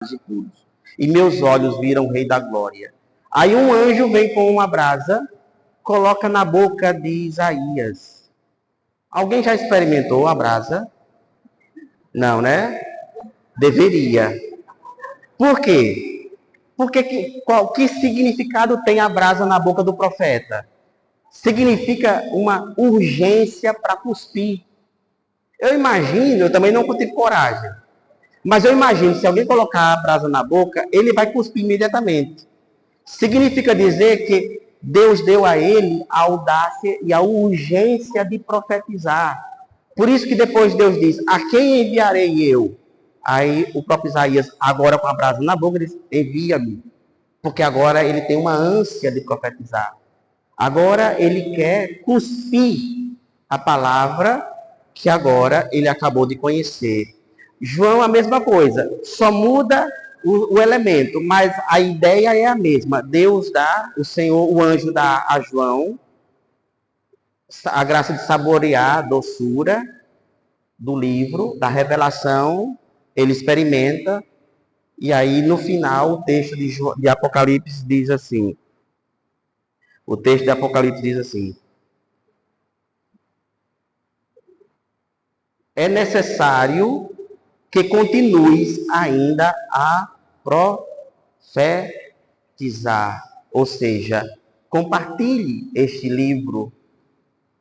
escuros. E meus olhos viram o Rei da Glória. Aí um anjo vem com uma brasa, coloca na boca de Isaías. Alguém já experimentou a brasa? Não, né? Deveria. Por quê? Porque que significado tem a brasa na boca do profeta? Significa uma urgência para cuspir. Eu imagino, eu também não tive coragem, mas eu imagino, se alguém colocar a brasa na boca, ele vai cuspir imediatamente. Significa dizer que Deus deu a ele a audácia e a urgência de profetizar. Por isso que depois Deus diz, a quem enviarei eu? Aí o próprio Isaías, agora com a brasa na boca, diz, envia-me. Porque agora ele tem uma ânsia de profetizar. Agora ele quer cuspir a palavra que agora ele acabou de conhecer. João, a mesma coisa, só muda o elemento, mas a ideia é a mesma. Deus dá, o Senhor, o anjo dá a João a graça de saborear a doçura do livro, da revelação, ele experimenta, e aí no final o texto de Apocalipse diz assim, o texto de Apocalipse diz assim, é necessário que continues ainda a profetizar, ou seja, compartilhe este livro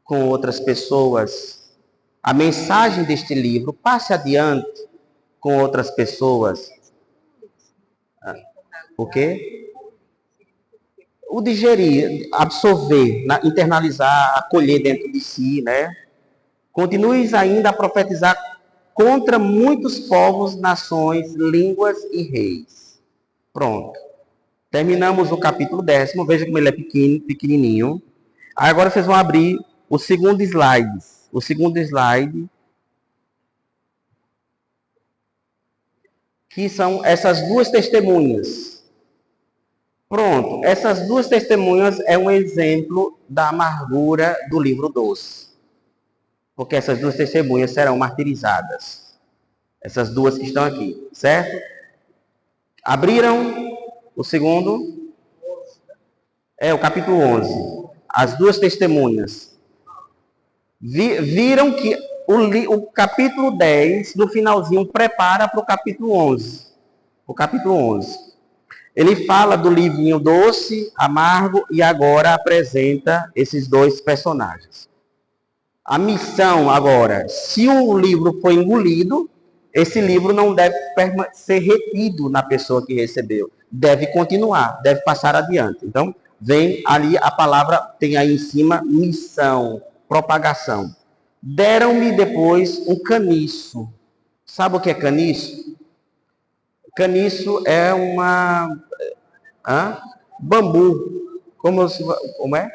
com outras pessoas. A mensagem deste livro passe adiante com outras pessoas. O quê? O digerir, absorver, internalizar, acolher dentro de si, né? Continues ainda a profetizar contra muitos povos, nações, línguas e reis. Pronto. Terminamos o capítulo 10º. Veja como ele é pequenininho. Aí agora vocês vão abrir o segundo slide. O segundo slide, que são essas duas testemunhas. Pronto. Essas duas testemunhas é um exemplo da amargura do livro 12. Porque essas duas testemunhas serão martirizadas. Essas duas que estão aqui, certo? Abriram o segundo? É, o capítulo 11. As duas testemunhas. Viram que o capítulo 10, no finalzinho, prepara para o capítulo 11. O capítulo 11. Ele fala do livrinho doce, amargo, e agora apresenta esses dois personagens. A missão agora, se o livro foi engolido, esse livro não deve ser retido na pessoa que recebeu. Deve continuar, deve passar adiante. Então, vem ali a palavra, tem aí em cima, missão, propagação. Deram-me depois um caniço. Sabe o que é caniço? Caniço é bambu. Como é?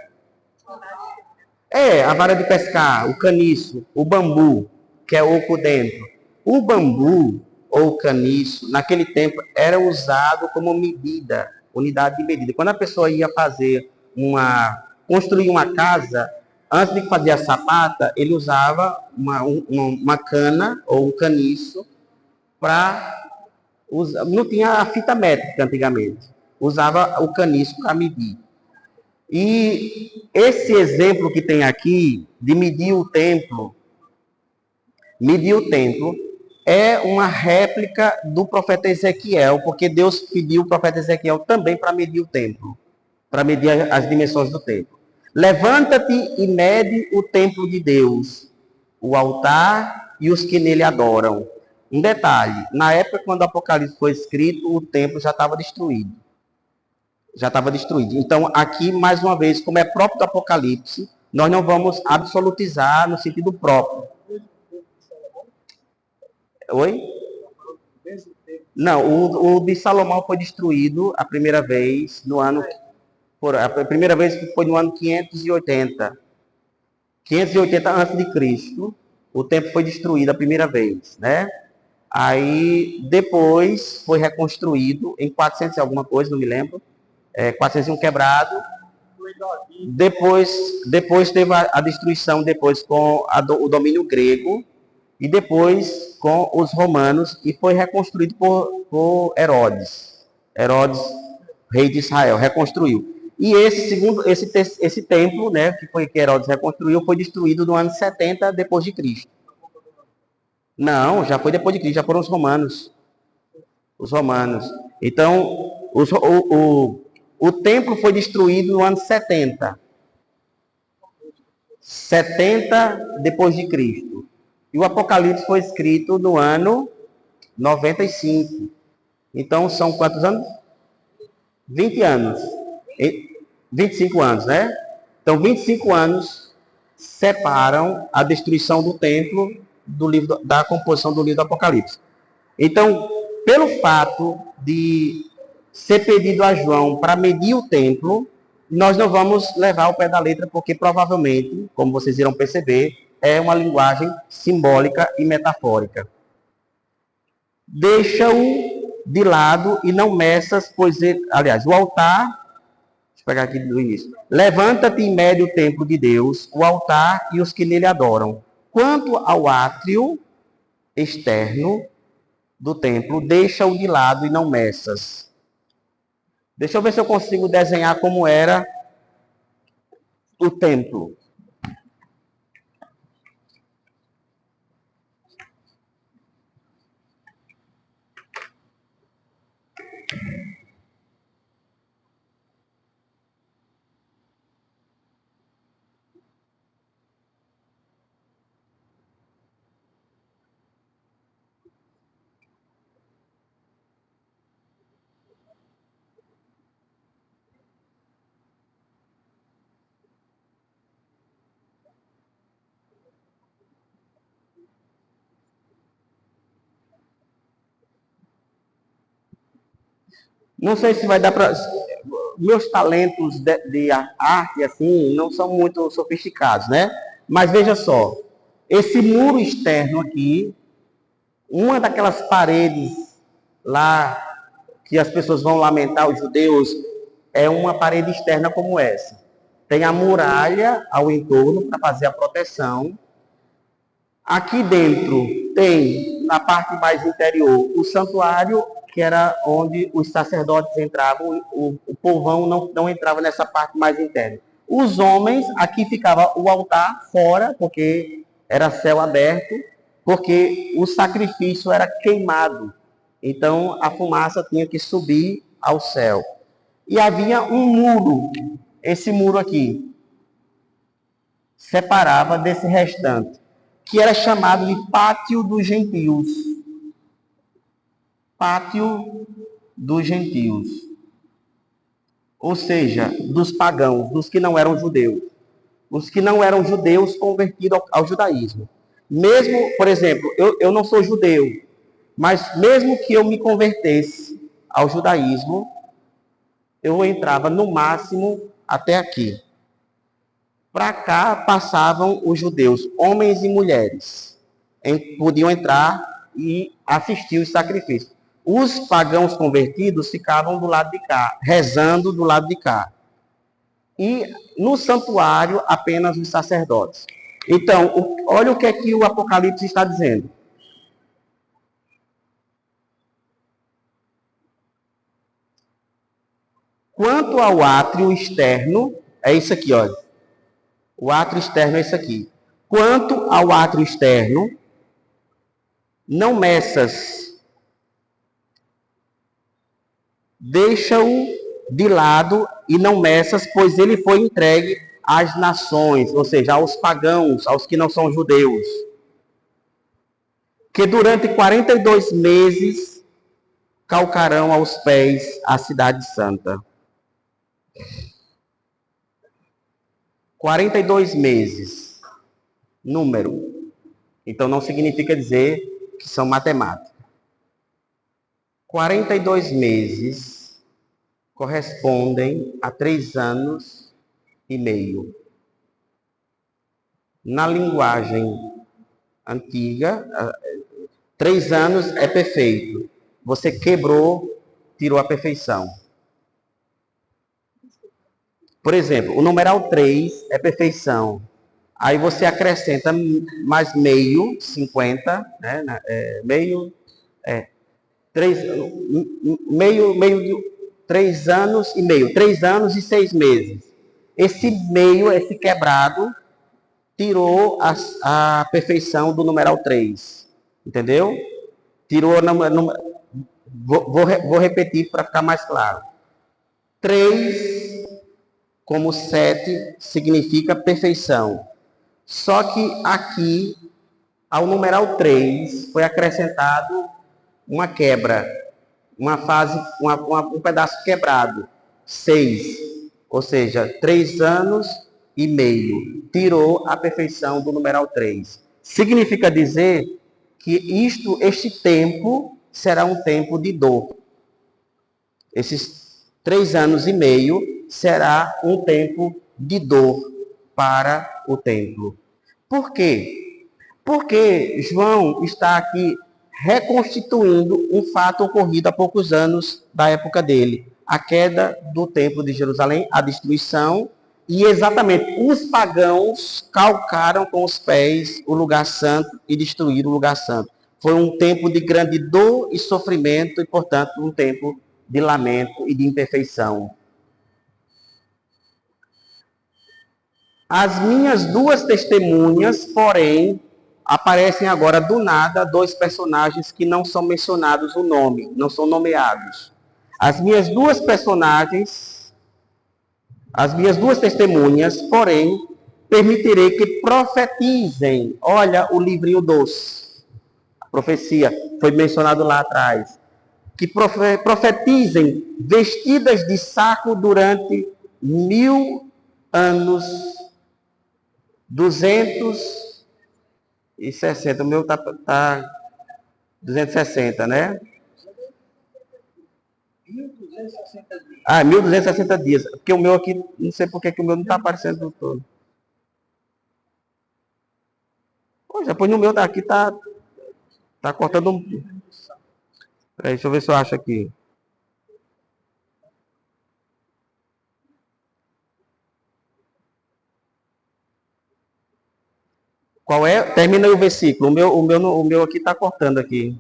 É, a vara de pescar, o caniço, o bambu, que é oco dentro. O bambu ou caniço, naquele tempo, era usado como medida, unidade de medida. Quando a pessoa ia construir uma casa, antes de fazer a sapata, ele usava uma cana ou um caniço para usar. Não tinha a fita métrica antigamente. Usava o caniço para medir. E esse exemplo que tem aqui, de medir o templo, é uma réplica do profeta Ezequiel, porque Deus pediu o profeta Ezequiel também para medir o templo, para medir as dimensões do templo. Levanta-te e mede o templo de Deus, o altar e os que nele adoram. Um detalhe, na época quando o Apocalipse foi escrito, o templo já estava destruído. Então, aqui, mais uma vez, como é próprio do Apocalipse, nós não vamos absolutizar no sentido próprio. Oi? Não, o de Salomão foi destruído a primeira vez no ano... A primeira vez foi no ano 580. 580 a.C., o templo foi destruído a primeira vez, né? Aí, depois, foi reconstruído em 400 e alguma coisa, não me lembro. 401 quebrado. Depois teve a destruição depois com o domínio grego. e depois com os romanos, e foi reconstruído por Herodes. Herodes, rei de Israel, reconstruiu. E esse templo, né, que Herodes reconstruiu, foi destruído no ano 70 depois de Cristo. Não, já foi depois de Cristo, já foram os romanos. Os romanos. Então, o templo foi destruído no ano 70. 70 depois de Cristo. E o Apocalipse foi escrito no ano 95. Então, são quantos anos? 20 anos. 25 anos, né? Então, 25 anos separam a destruição do templo da composição do livro do Apocalipse. Então, pelo fato de ser pedido a João para medir o templo, nós não vamos levar ao pé da letra, porque provavelmente, como vocês irão perceber, é uma linguagem simbólica e metafórica. Deixa-o de lado e não meças, pois ele, aliás, o altar, deixa eu pegar aqui do início. Levanta-te e mede o templo de Deus, o altar e os que nele adoram. Quanto ao átrio externo do templo, deixa-o de lado e não meças. Deixa eu ver se eu consigo desenhar como era o templo. Não sei se vai dar para... Meus talentos de arte, assim, não são muito sofisticados, né? Mas veja só, esse muro externo aqui, uma daquelas paredes lá que as pessoas vão lamentar, os judeus, é uma parede externa como essa. Tem a muralha ao entorno para fazer a proteção. Aqui dentro tem, na parte mais interior, o santuário, que era onde os sacerdotes entravam, o povão não entrava nessa parte mais interna. Os homens, aqui ficava o altar fora, porque era céu aberto, porque o sacrifício era queimado. Então a fumaça tinha que subir ao céu. E havia um muro, esse muro aqui, separava desse restante, que era chamado de Pátio dos Gentios. Pátio dos Gentios. Ou seja, dos pagãos, dos que não eram judeus. Os que não eram judeus convertidos ao judaísmo. Mesmo, por exemplo, eu não sou judeu, mas mesmo que eu me convertesse ao judaísmo, eu entrava no máximo até aqui. Para cá passavam os judeus, homens e mulheres. Podiam entrar e assistir os sacrifícios. Os pagãos convertidos ficavam do lado de cá, rezando do lado de cá. E no santuário, apenas os sacerdotes. Então, olha o que é que o Apocalipse está dizendo. Quanto ao átrio externo, é isso aqui, olha. O átrio externo é isso aqui. Quanto ao átrio externo, não meças. Deixa-o de lado e não meças, pois ele foi entregue às nações, ou seja, aos pagãos, aos que não são judeus, que durante 42 meses calcarão aos pés a cidade santa. 42 meses, número. Então não significa dizer que são matemáticos. 42 meses correspondem a 3 anos e meio. Na linguagem antiga, 3 anos é perfeito. Você quebrou, tirou a perfeição. Por exemplo, o numeral 3 é perfeição. Aí você acrescenta mais meio, 50, né? Meio, três, meio, 3 anos e meio, 3 anos e 6 meses. Esse meio, esse quebrado, tirou a perfeição do numeral 3. Entendeu? Tirou, vou repetir para ficar mais claro. 3 como 7 significa perfeição. Só que aqui, ao numeral 3, foi acrescentado uma quebra, uma fase, um pedaço quebrado. 6, ou seja, 3 anos e meio. Tirou a perfeição do numeral 3. Significa dizer que este tempo será um tempo de dor. Esses 3 anos e meio será um tempo de dor para o templo. Por quê? Porque João está aqui reconstituindo um fato ocorrido há poucos anos da época dele. A queda do templo de Jerusalém, a destruição, e exatamente os pagãos calcaram com os pés o lugar santo e destruíram o lugar santo. Foi um tempo de grande dor e sofrimento e, portanto, um tempo de lamento e de imperfeição. As minhas duas testemunhas, porém, aparecem agora do nada 2 personagens que não são mencionados o nome, não são nomeados. As minhas duas testemunhas, porém, permitirei que profetizem. Olha o livrinho doce. A profecia foi mencionado lá atrás. Que profetizem vestidas de saco durante 1000 anos, 260, o meu tá 260, né? 1260 dias. Porque o meu aqui, não sei porque que o meu não está aparecendo todo. Já põe no meu daqui, tá cortando um. Peraí, deixa eu ver se eu acho aqui. Qual é? Termina aí o versículo. O meu aqui está cortando aqui.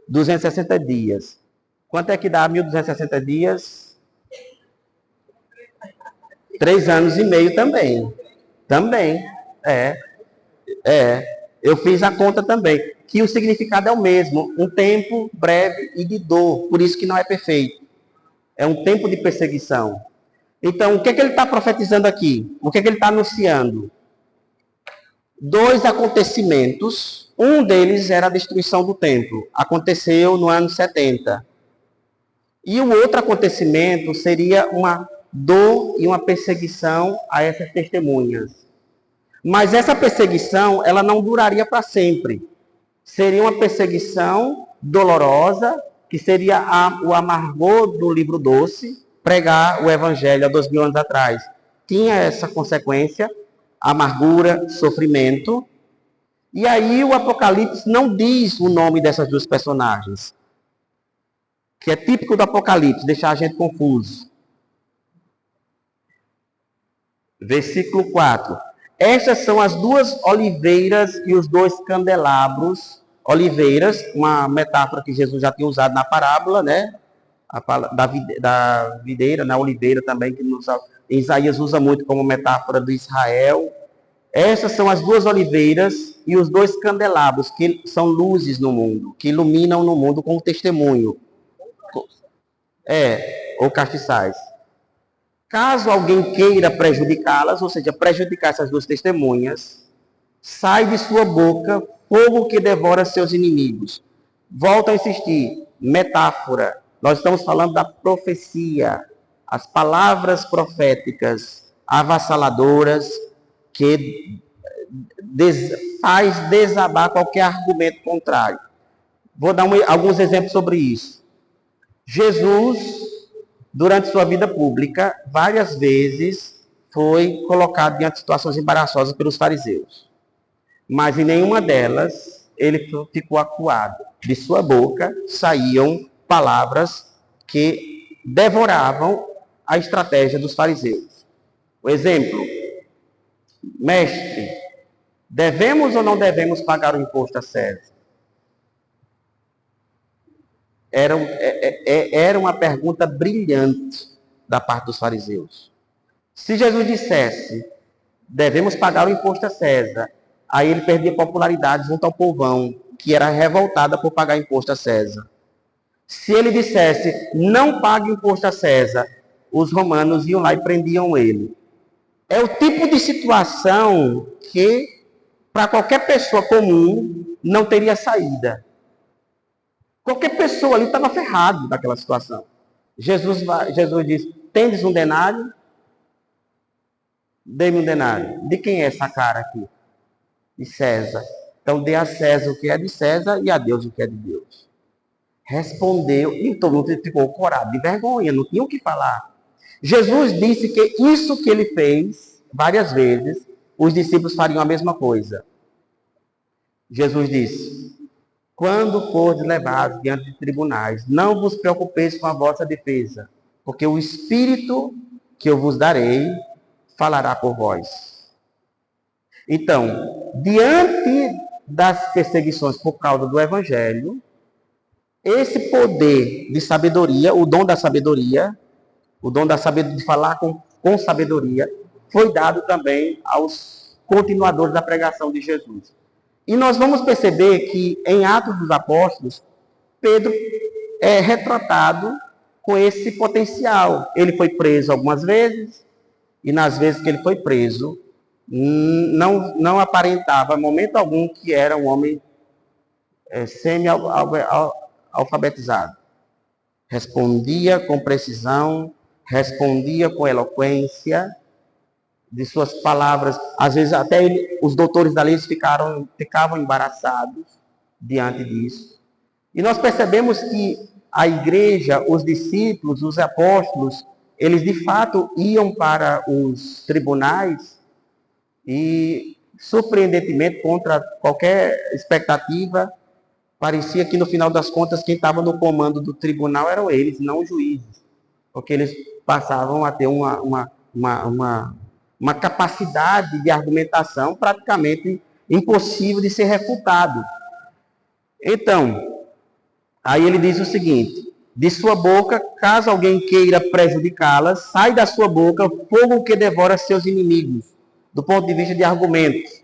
$260. Quanto é que dá 1260 dias? 3 anos e meio também. Também. Eu fiz a conta também. Que o significado é o mesmo. Um tempo breve e de dor. Por isso que não é perfeito. É um tempo de perseguição. Então, o que é que ele está profetizando aqui? O que é que ele está anunciando? 2 acontecimentos. Um deles era a destruição do templo. Aconteceu no ano 70. E o outro acontecimento seria uma dor e uma perseguição a essas testemunhas. Mas essa perseguição, ela não duraria para sempre. Seria uma perseguição dolorosa, que seria o amargor do livro doce, pregar o evangelho há 2000 anos atrás. Tinha essa consequência, amargura, sofrimento. E aí o Apocalipse não diz o nome dessas 2 personagens, que é típico do Apocalipse, deixar a gente confuso. Versículo 4. Estas são as 2 oliveiras e os 2 candelabros. Oliveiras, uma metáfora que Jesus já tinha usado na parábola, né? Da videira, na oliveira também, que Isaías usa muito como metáfora do Israel. Essas são as 2 oliveiras e os 2 candelabros, que são luzes no mundo, que iluminam no mundo com o testemunho. Ou castiçais. Caso alguém queira prejudicá-las, ou seja, prejudicar essas 2 testemunhas, sai de sua boca fogo que devora seus inimigos. Volto a insistir, metáfora. Nós estamos falando da profecia, as palavras proféticas avassaladoras que faz desabar qualquer argumento contrário. Vou dar alguns exemplos sobre isso. Jesus, durante sua vida pública, várias vezes foi colocado diante de situações embaraçosas pelos fariseus. Mas em nenhuma delas ele ficou acuado. De sua boca saíam palavras que devoravam a estratégia dos fariseus. O exemplo: mestre, devemos ou não devemos pagar o imposto a César? Era uma pergunta brilhante da parte dos fariseus. Se Jesus dissesse, devemos pagar o imposto a César, aí ele perdia popularidade junto ao povão, que era revoltada por pagar imposto a César. Se ele dissesse, não pague imposto a César, os romanos iam lá e prendiam ele. É o tipo de situação que, para qualquer pessoa comum, não teria saída. Qualquer pessoa ali estava ferrado naquela situação. Jesus diz, tendes um denário? Dê-me um denário. De quem é essa cara aqui? De César. Então dê a César o que é de César e a Deus o que é de Deus. Respondeu, e todo mundo ficou corado de vergonha, não tinha o que falar. Jesus disse que isso que ele fez, várias vezes, os discípulos fariam a mesma coisa. Jesus disse, quando fordes levados diante de tribunais, não vos preocupeis com a vossa defesa, porque o Espírito que eu vos darei falará por vós. Então, diante das perseguições por causa do Evangelho, esse poder de sabedoria, o dom da sabedoria de falar com sabedoria, foi dado também aos continuadores da pregação de Jesus. E nós vamos perceber que em Atos dos Apóstolos, Pedro é retratado com esse potencial. Ele foi preso algumas vezes, e nas vezes que ele foi preso, não aparentava, em momento algum, que era um homem semi-alfabetizado. Respondia com precisão, respondia com eloquência, de suas palavras. Às vezes até os doutores da lei ficavam embaraçados diante disso. E nós percebemos que a igreja, os discípulos, os apóstolos, eles de fato iam para os tribunais e, surpreendentemente, contra qualquer expectativa, parecia que no final das contas quem estava no comando do tribunal eram eles, não os juízes, porque eles passavam a ter uma capacidade de argumentação praticamente impossível de ser refutado. Então, aí ele diz o seguinte, de sua boca, caso alguém queira prejudicá-la, sai da sua boca fogo que devora seus inimigos, do ponto de vista de argumentos.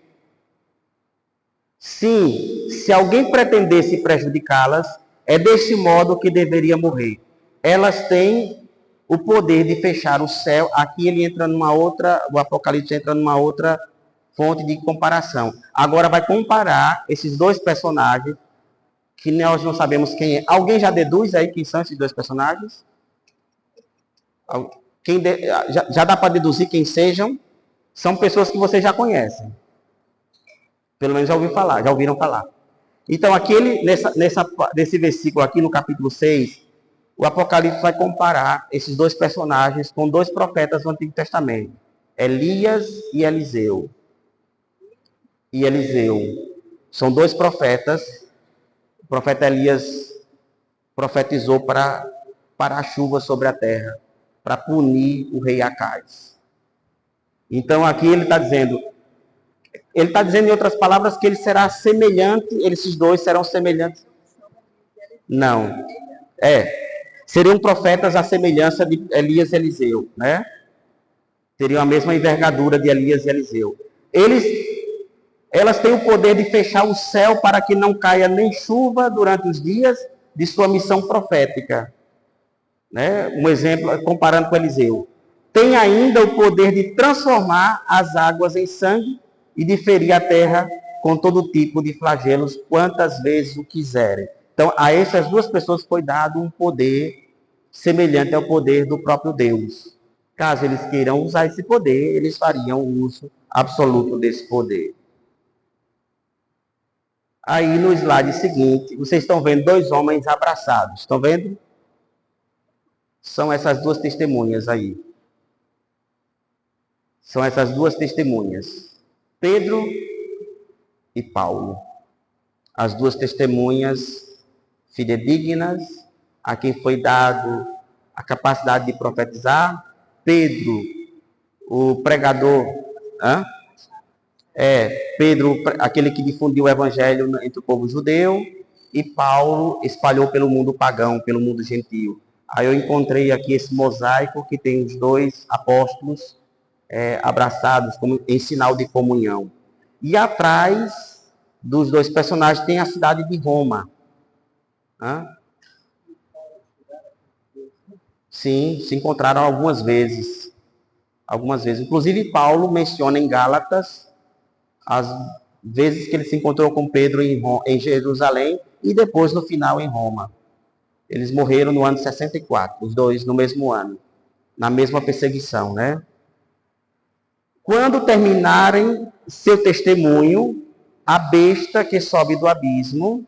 Sim, se alguém pretendesse prejudicá-las, é desse modo que deveria morrer. Elas têm o poder de fechar o céu. Aqui ele entra numa outra, o Apocalipse entra numa outra fonte de comparação. Agora vai comparar esses dois personagens, que nós não sabemos quem é. Alguém já deduz aí quem são esses dois personagens? Já dá para deduzir quem sejam? São pessoas que vocês já conhecem. Pelo menos já ouviram falar. Então, aqui nesse versículo aqui, no capítulo 6, o Apocalipse vai comparar esses dois personagens com dois profetas do Antigo Testamento. Elias e Eliseu. São dois profetas. O profeta Elias profetizou para a chuva sobre a terra, para punir o rei Acais. Então, aqui ele está dizendo em outras palavras que ele será semelhante, esses dois serão semelhantes. Não. Seriam profetas à semelhança de Elias e Eliseu, né? Teriam a mesma envergadura de Elias e Eliseu. Elas têm o poder de fechar o céu para que não caia nem chuva durante os dias de sua missão profética. Né? Um exemplo, comparando com Eliseu. Tem ainda o poder de transformar as águas em sangue e de ferir a terra com todo tipo de flagelos, quantas vezes o quiserem. Então, a essas duas pessoas foi dado um poder semelhante ao poder do próprio Deus. Caso eles queiram usar esse poder, eles fariam uso absoluto desse poder. Aí, no slide seguinte, vocês estão vendo dois homens abraçados. Estão vendo? São essas duas testemunhas aí. São essas duas testemunhas. Pedro e Paulo. As duas testemunhas fidedignas, a quem foi dado a capacidade de profetizar. Pedro, o pregador, Pedro, aquele que difundiu o evangelho entre o povo judeu, e Paulo espalhou pelo mundo pagão, pelo mundo gentil. Aí eu encontrei aqui esse mosaico que tem os dois apóstolos abraçados como, em sinal de comunhão. E atrás dos dois personagens tem a cidade de Roma. Sim, se encontraram algumas vezes. Algumas vezes. Inclusive, Paulo menciona em Gálatas as vezes que ele se encontrou com Pedro em Jerusalém e depois, no final, em Roma. Eles morreram no ano 64, os dois no mesmo ano, na mesma perseguição, né? Quando terminarem seu testemunho, a besta que sobe do abismo,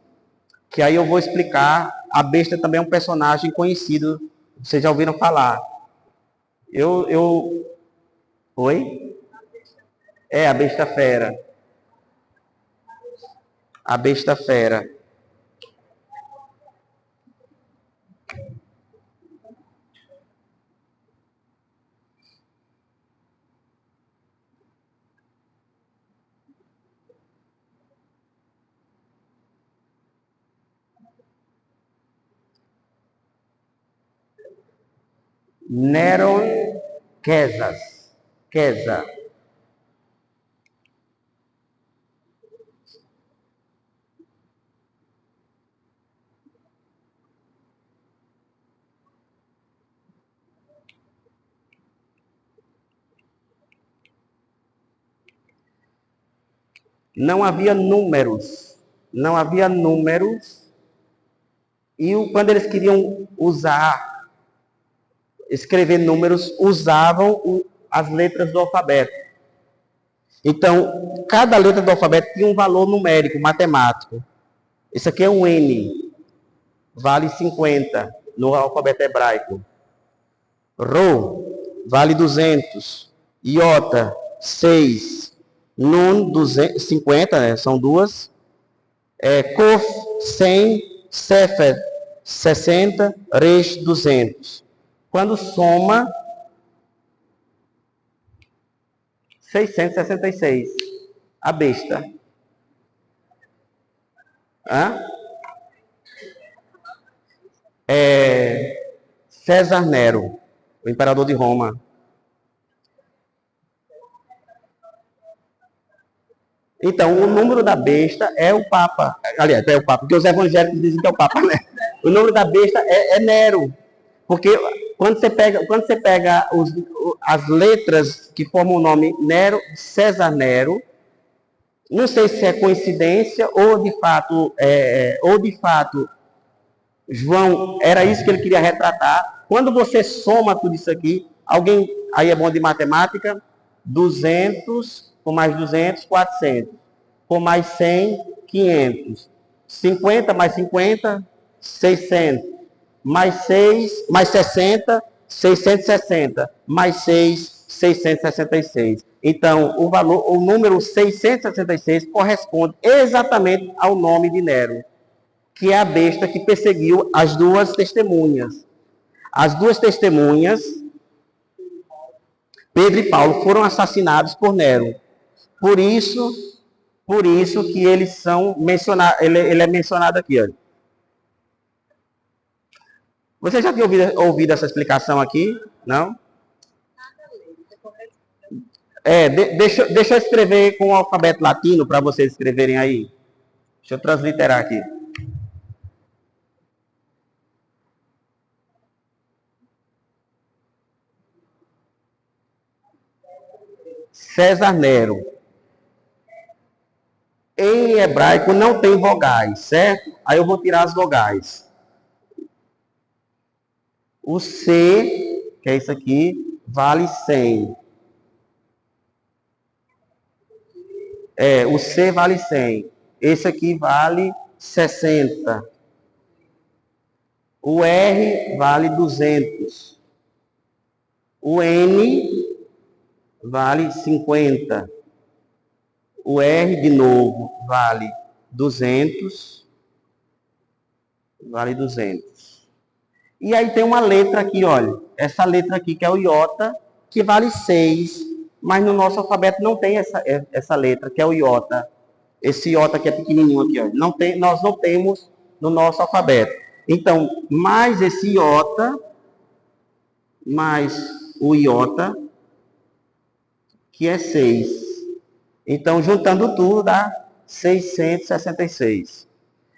que aí eu vou explicar, a besta também é um personagem conhecido, vocês já ouviram falar. Oi? A besta fera. A besta fera. Neron Quesa. Não havia números. Não havia números. E quando eles queriam escrever números, usavam as letras do alfabeto. Então, cada letra do alfabeto tinha um valor numérico, matemático. Isso aqui é um N, vale 50 no alfabeto hebraico. Rho, vale 200. Iota, 6. Nun, 50, né? São duas. Kof, 100. Sefer, 60. Resh, 200. Quando soma, 666. A besta. César Nero, o imperador de Roma. Então, o número da besta é o Papa. Aliás, é o Papa, porque os evangélicos dizem que é o Papa, né? O número da besta é Nero. Porque quando você pega as letras que formam o nome Nero, César Nero, não sei se é coincidência ou de fato João era isso que ele queria retratar. Quando você soma tudo isso aqui, alguém aí é bom de matemática, 200 com mais 200, 400. Com mais 100, 500. 50 mais 50, 600. Mais 6, mais 60, 660. Mais 6, 666. Então, o número 666 corresponde exatamente ao nome de Nero, que é a besta que perseguiu as duas testemunhas. As duas testemunhas, Pedro e Paulo, foram assassinados por Nero. Por isso que eles são mencionados, ele é mencionado aqui. Olha. Você já tinha ouvido essa explicação aqui? Não? Deixa eu escrever com o alfabeto latino para vocês escreverem aí. Deixa eu transliterar aqui. César Nero. Em hebraico não tem vogais, certo? Aí eu vou tirar as vogais. O C, que é isso aqui, vale 100. O C vale 100. Esse aqui vale 60. O R vale 200. O N vale 50. O R, de novo, vale 200. Vale 200. E aí tem uma letra aqui, olha. Essa letra aqui, que é o iota, que vale 6. Mas no nosso alfabeto não tem essa letra, que é o iota. Esse iota que é pequenininho aqui, ó. Não tem, nós não temos no nosso alfabeto. Então, mais esse iota, mais o iota, que é 6. Então, juntando tudo, dá 666.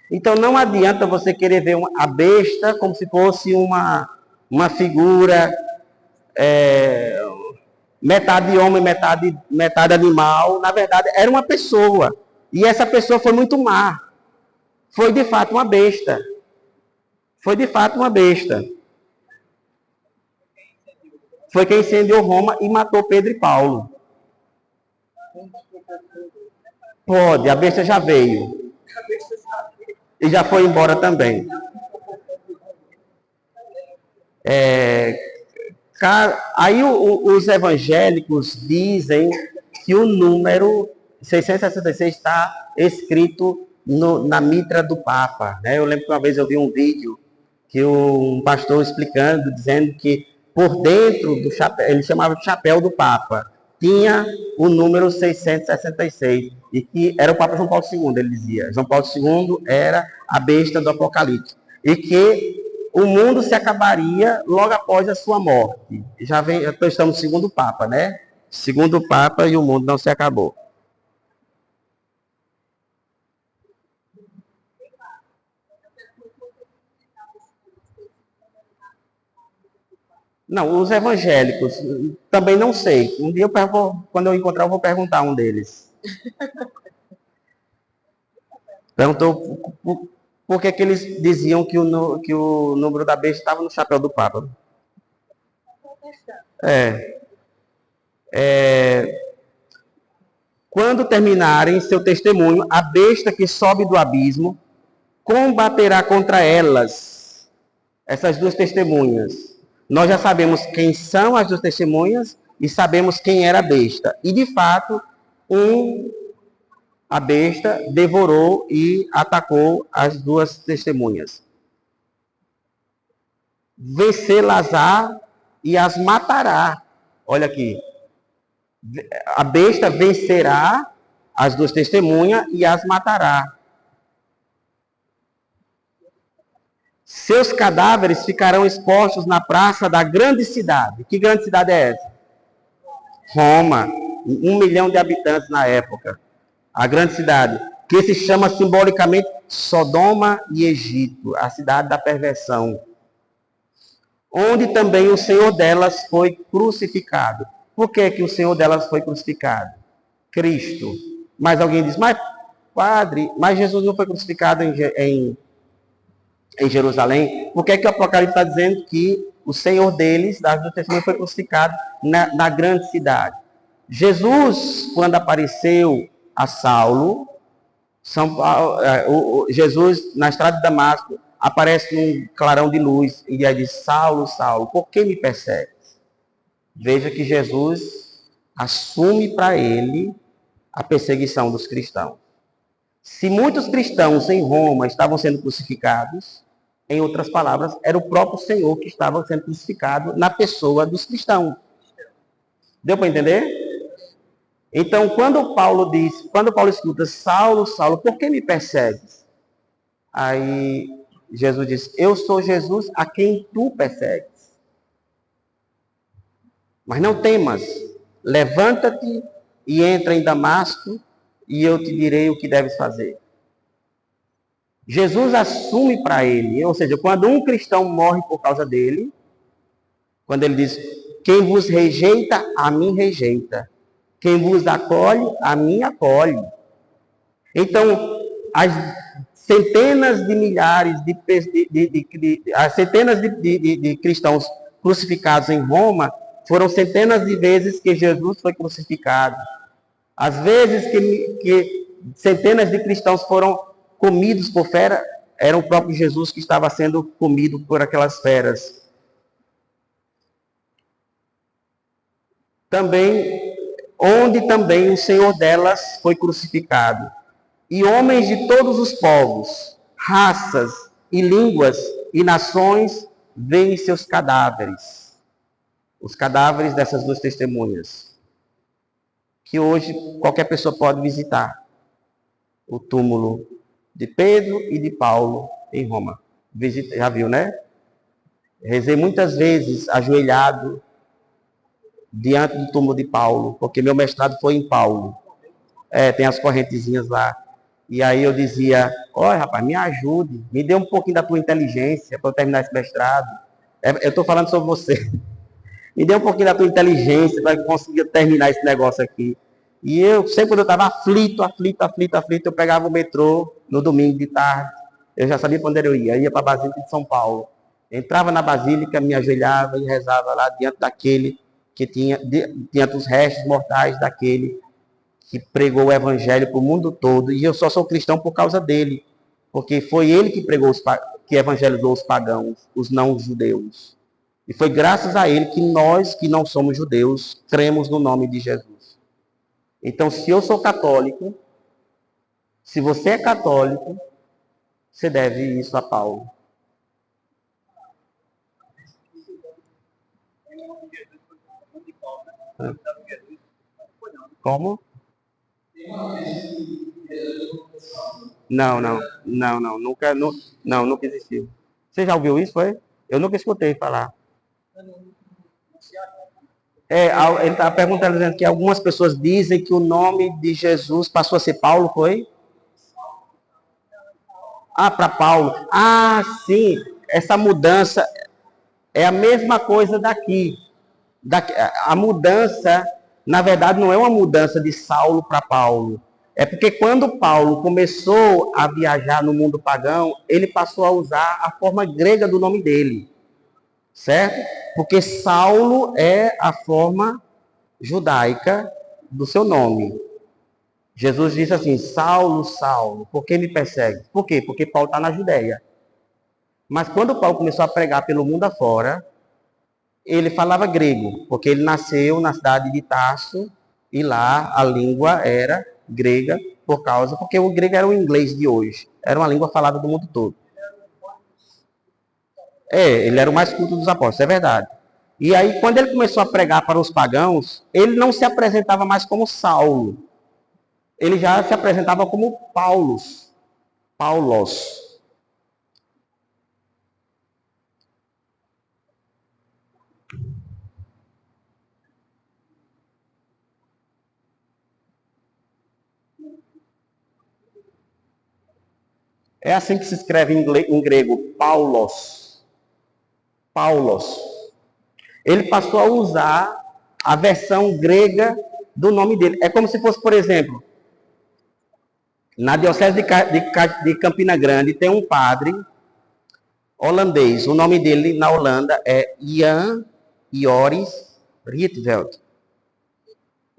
Então, não adianta você querer ver a besta como se fosse uma figura, metade homem, metade animal. Na verdade, era uma pessoa. E essa pessoa foi muito má. Foi, de fato, uma besta. Foi, de fato, uma besta. Foi quem incendiou Roma e matou Pedro e Paulo. Pode, a besta já veio. E já foi embora também. Aí os evangélicos dizem que o número 666 está escrito na mitra do Papa. Né? Eu lembro que uma vez eu vi um vídeo que um pastor explicando, dizendo que por dentro do chapéu, ele chamava de chapéu do Papa, tinha o número 666, e que era o Papa João Paulo II, ele dizia. João Paulo II era a besta do Apocalipse. E que o mundo se acabaria logo após a sua morte. Estamos no segundo Papa, né? Segundo Papa, e o mundo não se acabou. Não, os evangélicos, também não sei. Um dia, quando eu encontrar, eu vou perguntar a um deles. Perguntou por que eles diziam que o número da besta estava no chapéu do Papa. Quando terminarem seu testemunho, a besta que sobe do abismo combaterá contra elas, essas duas testemunhas. Nós já sabemos quem são as duas testemunhas e sabemos quem era a besta. E, de fato, a besta devorou e atacou as duas testemunhas. Vencê-las-á e as matará. Olha aqui. A besta vencerá as duas testemunhas e as matará. Seus cadáveres ficarão expostos na praça da grande cidade. Que grande cidade é essa? Roma. 1 milhão de habitantes na época. A grande cidade, que se chama simbolicamente Sodoma e Egito, a cidade da perversão. Onde também o Senhor delas foi crucificado. Por que o Senhor delas foi crucificado? Cristo. Mas alguém diz, mas padre, mas Jesus não foi crucificado em Jerusalém? Por que o Apocalipse está dizendo que o Senhor deles, das duas testemunhas, foi crucificado na grande cidade? Jesus, quando apareceu a Saulo, Jesus, na estrada de Damasco, aparece num clarão de luz e aí diz, Saulo, Saulo, por que me persegues? Veja que Jesus assume para ele a perseguição dos cristãos. Se muitos cristãos em Roma estavam sendo crucificados, em outras palavras, era o próprio Senhor que estava sendo crucificado na pessoa dos cristãos. Deu para entender? Então, quando Paulo escuta, Saulo, Saulo, por que me persegues? Aí Jesus diz, eu sou Jesus a quem tu persegues. Mas não temas, levanta-te e entra em Damasco e eu te direi o que deves fazer. Jesus assume para ele, ou seja, quando um cristão morre por causa dele, quando ele diz, quem vos rejeita, a mim rejeita. Quem vos acolhe, a mim acolhe. Então, as centenas de milhares as centenas de cristãos crucificados em Roma foram centenas de vezes que Jesus foi crucificado. Às vezes que centenas de cristãos foram comidos por fera, era o próprio Jesus que estava sendo comido por aquelas feras. Onde também o Senhor delas foi crucificado. E homens de todos os povos, raças e línguas e nações veem seus cadáveres, os cadáveres dessas duas testemunhas, que hoje qualquer pessoa pode visitar o túmulo de Pedro e de Paulo em Roma. Visita, já viu, né? Rezei muitas vezes ajoelhado diante do túmulo de Paulo, porque meu mestrado foi em Paulo. Tem as correntezinhas lá. E aí eu dizia, olha, rapaz, me ajude, me dê um pouquinho da tua inteligência para eu terminar esse mestrado. Eu estou falando sobre você. Me dê um pouquinho da tua inteligência para que eu consiga terminar esse negócio aqui. E eu, sempre quando eu estava aflito, eu pegava o metrô no domingo de tarde. Eu já sabia para onde eu ia para a Basílica de São Paulo. Entrava na Basílica, me ajoelhava e rezava lá diante daquele que diante dos restos mortais daquele que pregou o evangelho para o mundo todo. E eu só sou cristão por causa dele. Porque foi ele que pregou, que evangelizou os pagãos, os não judeus. E foi graças a ele que nós, que não somos judeus, cremos no nome de Jesus. Então, se eu sou católico, se você é católico, você deve isso a Paulo. Como? Não, nunca existiu. Você já ouviu isso, foi? Eu nunca escutei falar. Ele está perguntando dizendo que algumas pessoas dizem que o nome de Jesus passou a ser Paulo, foi? Para Paulo. Sim. Essa mudança é a mesma coisa daqui. A mudança, na verdade, não é uma mudança de Saulo para Paulo. É porque quando Paulo começou a viajar no mundo pagão, ele passou a usar a forma grega do nome dele. Certo? Porque Saulo é a forma judaica do seu nome. Jesus disse assim, Saulo, Saulo, por que me persegue? Por quê? Porque Paulo está na Judéia. Mas quando Paulo começou a pregar pelo mundo afora, ele falava grego, porque ele nasceu na cidade de Tarso, e lá a língua era grega, porque o grego era o inglês de hoje. Era uma língua falada do mundo todo. Ele era o mais culto dos apóstolos, é verdade. E aí, quando ele começou a pregar para os pagãos, ele não se apresentava mais como Saulo. Ele já se apresentava como Paulos. É assim que se escreve em grego, Paulos. Ele passou a usar a versão grega do nome dele. É como se fosse, por exemplo, na Diocese de Campina Grande tem um padre holandês. O nome dele na Holanda é Jan Joris Rietveld.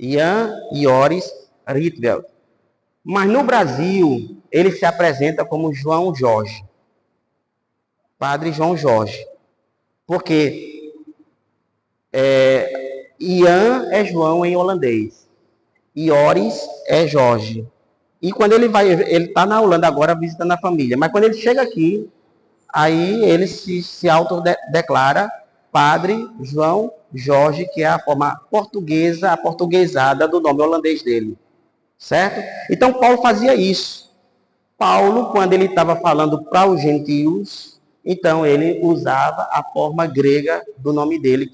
Jan Joris Rietveld. Mas no Brasil, ele se apresenta como João Jorge. Padre João Jorge. Porque Ian é João em holandês. Ioris é Jorge. E quando ele está na Holanda agora visitando a família. Mas quando ele chega aqui, aí ele se autodeclara Padre João Jorge, que é a forma portuguesa, aportuguesada do nome holandês dele. Certo? Então Paulo fazia isso. Paulo, quando ele estava falando para os gentios, então ele usava a forma grega do nome dele,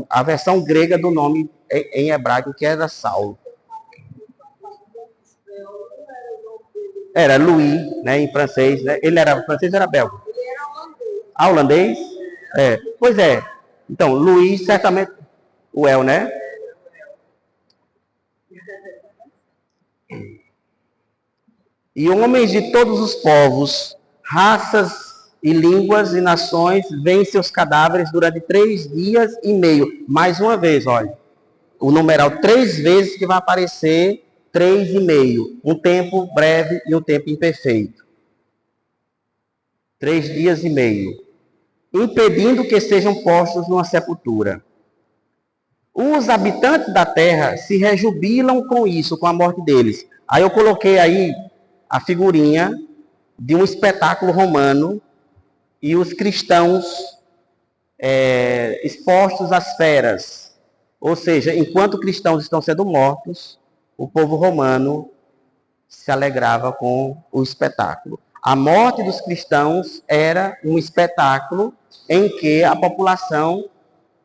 a versão grega do nome em hebraico, que era Saulo. Era Louis, né, em francês. Né? Ele era francês ou era belga? Holandês? Pois é. Então, Louis, certamente... O El, né? E homens de todos os povos, raças e línguas e nações veem seus cadáveres durante 3 dias e meio. Mais uma vez, olha, o numeral 3 vezes que vai aparecer 3 e meio. Um tempo breve e um tempo imperfeito. 3 dias e meio. Impedindo que sejam postos numa sepultura. Os habitantes da terra se rejubilam com isso, com a morte deles. Aí eu coloquei aí a figurinha de um espetáculo romano e os cristãos expostos às feras. Ou seja, enquanto cristãos estão sendo mortos, o povo romano se alegrava com o espetáculo. A morte dos cristãos era um espetáculo em que a população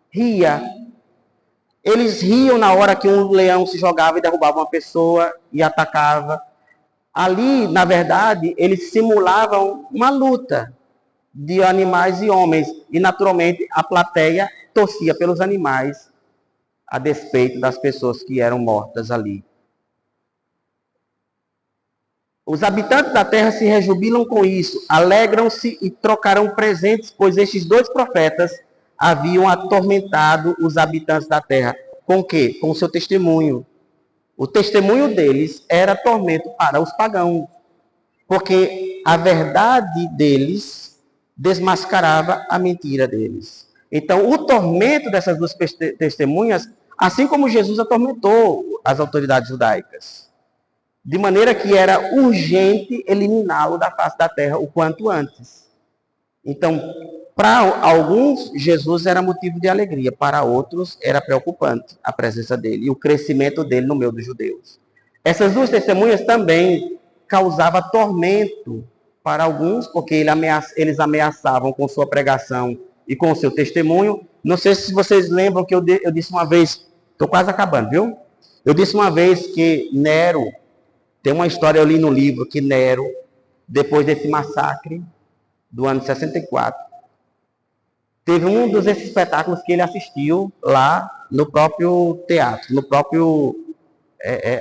ria. Eles riam na hora que um leão se jogava e derrubava uma pessoa e atacava. Ali, na verdade, eles simulavam uma luta de animais e homens. E, naturalmente, a plateia torcia pelos animais, a despeito das pessoas que eram mortas ali. Os habitantes da terra se rejubilam com isso, alegram-se e trocarão presentes, pois estes dois profetas haviam atormentado os habitantes da terra. Com o quê? Com o seu testemunho. O testemunho deles era tormento para os pagãos, porque a verdade deles desmascarava a mentira deles. Então, o tormento dessas duas testemunhas, assim como Jesus atormentou as autoridades judaicas, de maneira que era urgente eliminá-lo da face da terra o quanto antes. Então, para alguns, Jesus era motivo de alegria, para outros, era preocupante a presença dele e o crescimento dele no meio dos judeus. Essas duas testemunhas também causavam tormento para alguns, porque eles ameaçavam com sua pregação e com o seu testemunho. Não sei se vocês lembram que eu disse uma vez, estou quase acabando, viu? Eu disse uma vez que Nero, tem uma história, eu li no livro, que Nero, depois desse massacre do ano 64, teve um dos espetáculos que ele assistiu lá no próprio teatro,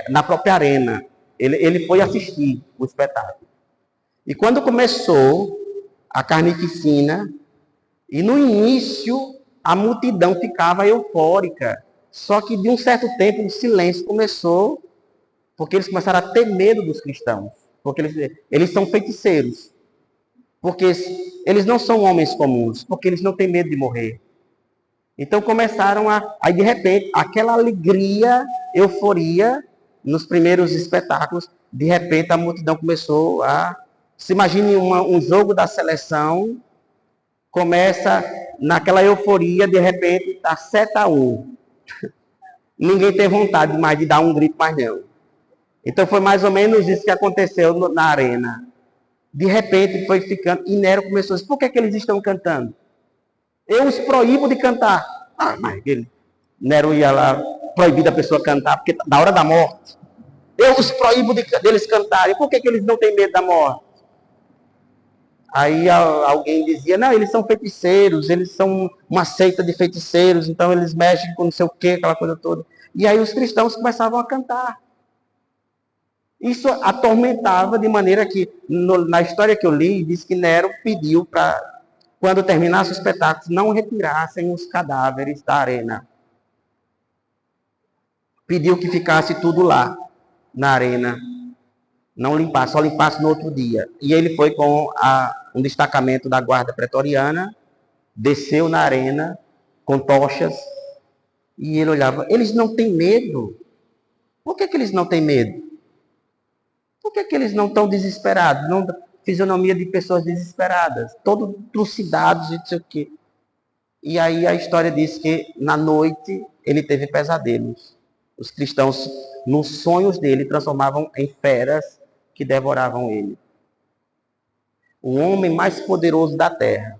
na própria arena. Ele foi assistir o espetáculo. E quando começou a carnificina, e no início a multidão ficava eufórica, só que de um certo tempo o silêncio começou, porque eles começaram a ter medo dos cristãos, porque eles são feiticeiros, porque eles não são homens comuns, porque eles não têm medo de morrer. Então começaram aí de repente, aquela alegria, euforia, nos primeiros espetáculos, de repente a multidão começou a... Se imagine um jogo da seleção, começa naquela euforia, de repente está 7-1. Ninguém tem vontade mais de dar um grito mais não. Então foi mais ou menos isso que aconteceu na arena. De repente foi ficando, e Nero começou a dizer, por que eles estão cantando? Eu os proíbo de cantar. Mas Nero ia lá proibir da pessoa cantar, porque na hora da morte. Eu os proíbo deles cantarem. Por que eles não têm medo da morte? Aí alguém dizia, não, eles são feiticeiros, eles são uma seita de feiticeiros, então eles mexem com não sei o que, aquela coisa toda. E aí os cristãos começavam a cantar. Isso atormentava de maneira que, na história que eu li, diz que Nero pediu para, quando terminasse o espetáculo, não retirassem os cadáveres da arena. Pediu que ficasse tudo lá, na arena. Não limpasse, só limpasse no outro dia. E ele foi com um destacamento da guarda pretoriana, desceu na arena, com tochas, e ele olhava. Eles não têm medo. Por que eles não têm medo? Por que eles não estão desesperados? Não, fisionomia de pessoas desesperadas, todos trucidados e não sei o quê. E aí a história diz que na noite ele teve pesadelos. Os cristãos, nos sonhos dele, transformavam em feras que devoravam ele. O homem mais poderoso da terra,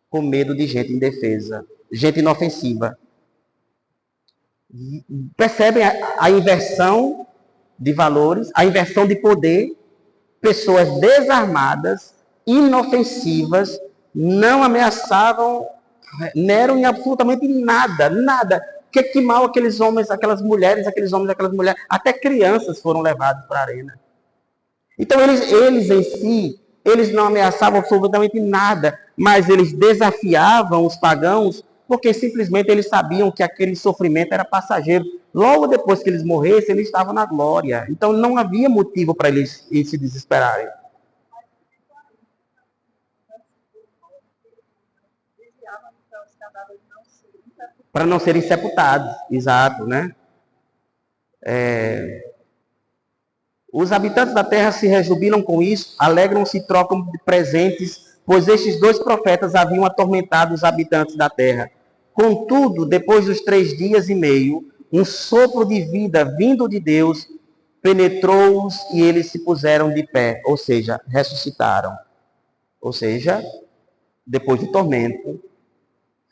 com medo de gente indefesa, gente inofensiva. Percebem a inversão de valores, a inversão de poder? Pessoas desarmadas, inofensivas, não ameaçavam Nero em absolutamente nada, nada. Que mal aqueles homens, aquelas mulheres, até crianças foram levados para a arena. Então eles em si, eles não ameaçavam absolutamente nada, mas eles desafiavam os pagãos, porque simplesmente eles sabiam que aquele sofrimento era passageiro. Logo depois que eles morressem, eles estavam na glória. Então não havia motivo para eles se desesperarem. Para não serem sepultados, exato, né? Os habitantes da terra se rejubilam com isso, alegram-se e trocam presentes, pois estes dois profetas haviam atormentado os habitantes da terra. Contudo, depois dos 3 dias e meio, um sopro de vida vindo de Deus penetrou-os e eles se puseram de pé, ou seja, ressuscitaram. Ou seja, depois do tormento,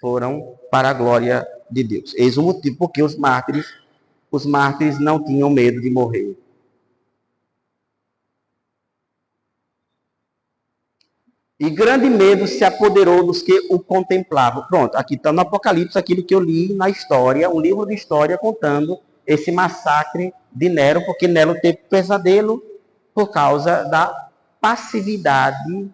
foram para a glória de Deus. Eis o motivo porque os mártires não tinham medo de morrer. E grande medo se apoderou dos que o contemplavam. Pronto, aqui está no Apocalipse aquilo que eu li na história, um livro de história contando esse massacre de Nero, porque Nero teve pesadelo por causa da passividade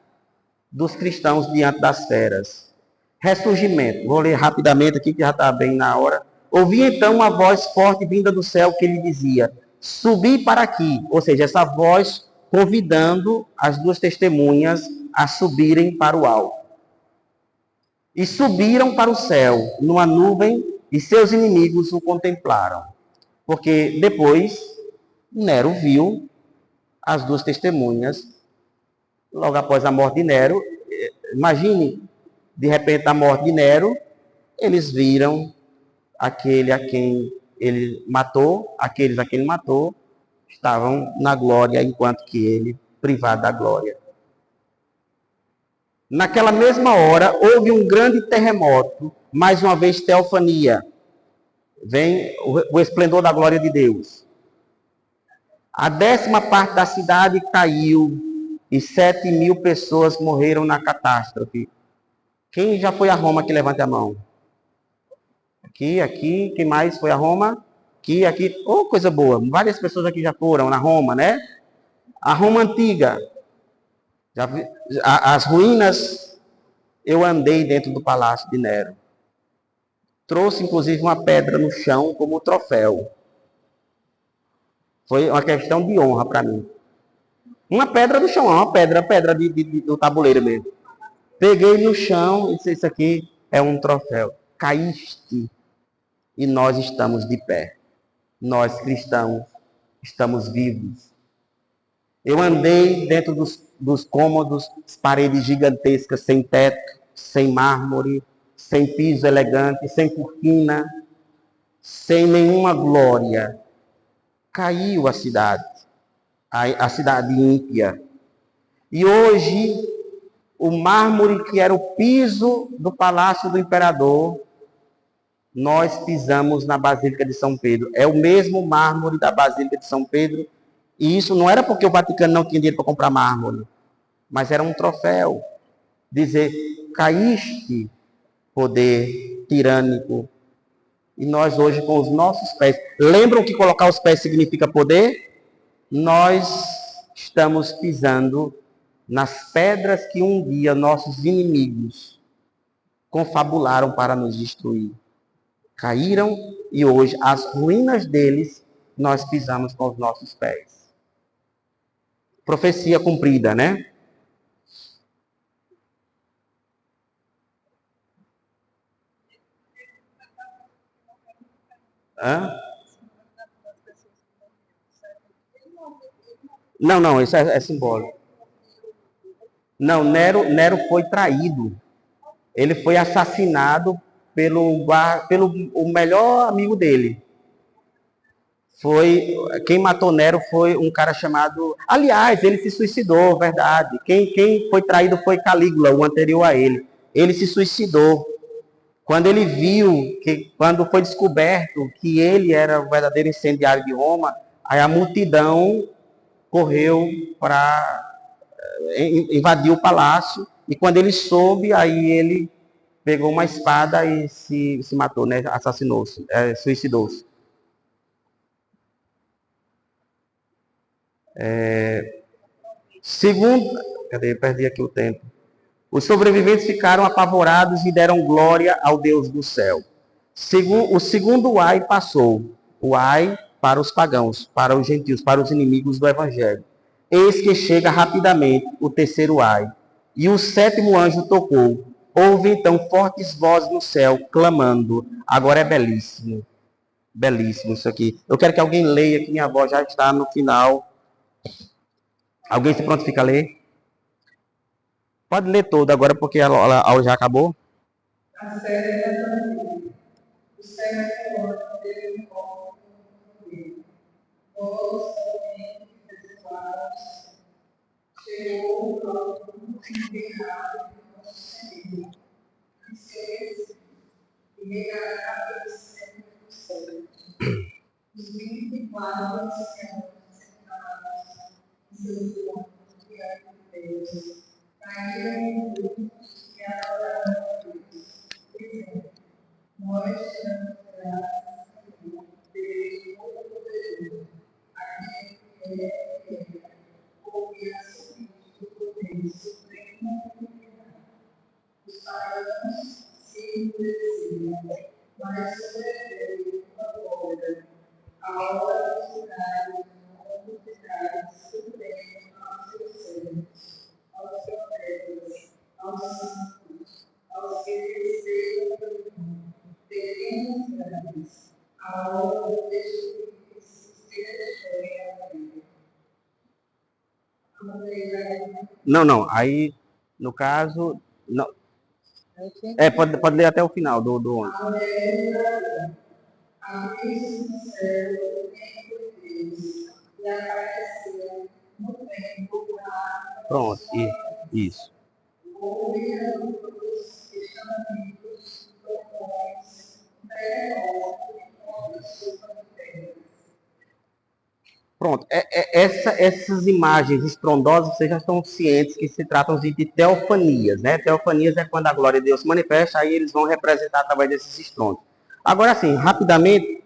dos cristãos diante das feras. Ressurgimento. Vou ler rapidamente aqui, que já está bem na hora. Ouvi então uma voz forte vinda do céu que lhe dizia: subi para aqui. Ou seja, essa voz convidando as duas testemunhas a subirem para o alto. E subiram para o céu, numa nuvem, e seus inimigos o contemplaram. Porque depois, Nero viu as duas testemunhas, logo após a morte de Nero. Imagine, de repente, a morte de Nero, eles viram aquele a quem ele matou, aqueles a quem ele matou, estavam na glória, enquanto que ele, privado da glória. Naquela mesma hora, houve um grande terremoto, mais uma vez teofania. Vem o esplendor da glória de Deus. A 10ª parte da cidade caiu e 7.000 pessoas morreram na catástrofe. Quem já foi a Roma que levante a mão? Aqui, quem mais foi a Roma? Aqui, oh, coisa boa. Várias pessoas aqui já foram na Roma, né? A Roma antiga. As ruínas, eu andei dentro do palácio de Nero. Trouxe, inclusive, uma pedra no chão como troféu. Foi uma questão de honra para mim. Uma pedra no chão, uma pedra do tabuleiro mesmo. Peguei no chão e disse: isso aqui é um troféu. Caíste e nós estamos de pé. Nós, cristãos, estamos vivos. Eu andei dentro dos cômodos, paredes gigantescas, sem teto, sem mármore, sem piso elegante, sem cortina, sem nenhuma glória. Caiu a cidade ímpia. E hoje, o mármore que era o piso do palácio do imperador, nós pisamos na Basílica de São Pedro. É o mesmo mármore da Basílica de São Pedro. E isso não era porque o Vaticano não tinha dinheiro para comprar mármore, mas era um troféu. Dizer: caíste, poder tirânico. E nós hoje, com os nossos pés, lembram que colocar os pés significa poder? Nós estamos pisando nas pedras que um dia nossos inimigos confabularam para nos destruir. Caíram e hoje as ruínas deles nós pisamos com os nossos pés. Profecia cumprida, né? Hã? Não, isso é simbólico. Não, Nero foi traído. Ele foi assassinado pelo o melhor amigo dele. Quem matou Nero foi um cara chamado... Aliás, ele se suicidou, verdade. Quem foi traído foi Calígula, o anterior a ele. Ele se suicidou. Quando ele viu, quando foi descoberto que ele era o verdadeiro incendiário de Roma, aí a multidão correu para invadir o palácio, e quando ele soube, aí ele pegou uma espada e se matou, né? Assassinou-se, suicidou-se. Segundo, perdi aqui o tempo. Os sobreviventes ficaram apavorados e deram glória ao Deus do céu. O segundo ai passou. O ai para os pagãos, para os gentios, para os inimigos do evangelho. Eis que chega rapidamente o terceiro ai. E o 7º anjo tocou. Houve então fortes vozes no céu, clamando. Agora é belíssimo. Belíssimo isso aqui. Eu quero que alguém leia, que minha voz já está no final. Alguém se prontifica a ler? Pode ler todo agora, porque a aula já acabou. A série da o céu teve um corpo dele. Todos somente desolados. Chegou o próprio enterrado do nosso Senhor. E se e regará pelo sempre do céu. Os 24 anciãos sentados em seus tronos diante de Deus, caíram juntos e adoraram a Deus, dizendo: Nós te damos graças, Senhor, Deus Todo-Poderoso, aquele que é e é, porque assumiste o poder supremo e eterno. Os pagãos se endureceram, mas sobreveio uma glória. A hora dos lugares, novos lugares, supremos aos seus servos, aos profetas, aos santos, aos que desejam pelo mundo, pequenos e grandes, a hora do destruir se destroem a vida. Não. Aí, no caso, não. Pode ler até o final do 11. Abriu-se no céu o templo de Deus e apareceu no templo a Pronto, isso. houve ambos estamentos, trovões, terremotos e ondas sobreterras. Pronto, essas imagens estrondosas, vocês já estão cientes que se tratam de teofanias, né? Teofanias é quando a glória de Deus se manifesta, aí eles vão representar através desses estrondos. Agora, assim, rapidamente,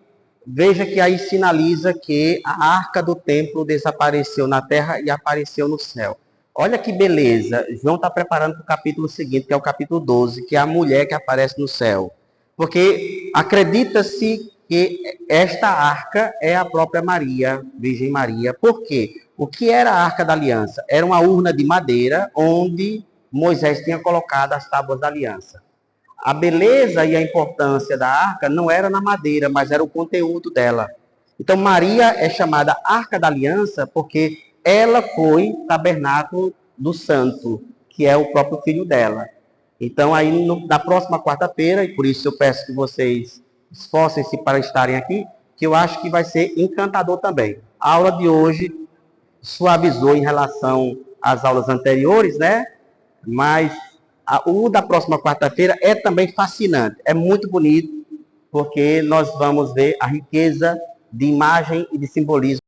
veja que aí sinaliza que a arca do templo desapareceu na terra e apareceu no céu. Olha que beleza, João está preparando para o capítulo seguinte, que é o capítulo 12, que é a mulher que aparece no céu. Porque acredita-se que esta arca é a própria Maria, Virgem Maria. Por quê? O que era a Arca da Aliança? Era uma urna de madeira onde Moisés tinha colocado as tábuas da aliança. A beleza e a importância da arca não era na madeira, mas era o conteúdo dela. Então Maria é chamada Arca da Aliança porque ela foi tabernáculo do santo, que é o próprio filho dela. Então aí na próxima quarta-feira, e por isso eu peço que vocês esforcem-se para estarem aqui, que eu acho que vai ser encantador também. A aula de hoje suavizou em relação às aulas anteriores, né? Mas o da próxima quarta-feira é também fascinante, é muito bonito, porque nós vamos ver a riqueza de imagem e de simbolismo